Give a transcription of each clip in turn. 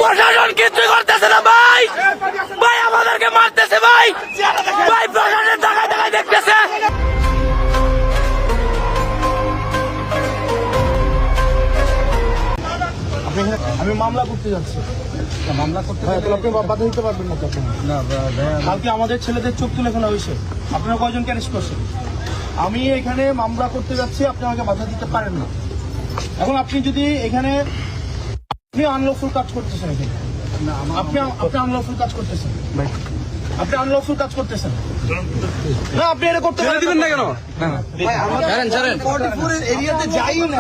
প্রশাসন কিছু করতেছে না ভাই, ভাই আমাদেরকে মারতেছে ভাই, ভাই প্রশাসন টাকা টাকায় দেখতেছে। আমি মামলা করতে যাচ্ছি। মামলা করতে আপনি বাধা দিতে পারবেন না। কালকে আমাদের ছেলেদের চোখ তুলে ফেলা হয়েছে, আপনারা কয়জনকে অ্যারেস্ট করছেন? আমি এখানে মামলা করতে যাচ্ছি, আপনি আমাকে বাধা দিতে পারেন না। এখন আপনি যদি এখানে আপনি আনলফুল কাজ করতেছেন, এখানে আপনি আনলফুল কাজ করতেছেন, আপনি আনলফুল কাজ করতেছেন না, আপনি এটা করতে দিবেন না কেন? এরিয়াতে যাই না,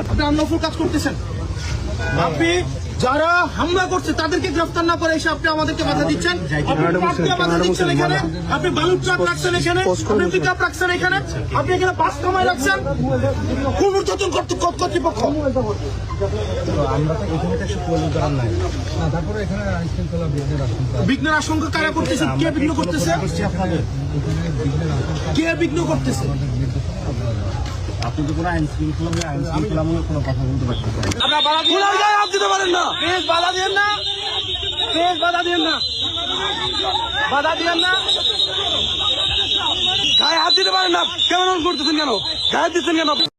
আপনি আনলফুল কাজ করতেছেন। আপনি যারা হামলা করছে তাদেরকে গ্রেফতার না করে এসে আপনি আমাদেরকে বাধা দিচ্ছেন। এখানে আপনি বালুর ট্রাক রাখছেন, এখানে আপনি পিকআপ রাখছেন, এখানে আপনি এখানে বাস কামাই রাখছেন। কোন উর্ধ্বতন কর্তৃপক্ষ বিঘ্নের আশঙ্কা কারা করতেছে? কে বিঘ্ন করতেছে? কে বিঘ্ন করতেছে? আপনি তো কোনো আইন শৃঙ্খলামূলক কোনো কথা বলতে পারছেন না। হাত দিতে পারেন না, প্লিজ বাধা দিয়েন না, প্লিজ বাধা দিয়েন না, বাধা দিয়েন না। গায়ে হাত দিতে পারেন না, কেমন করতেছেন কেন? গায়ে দিচ্ছেন কেন?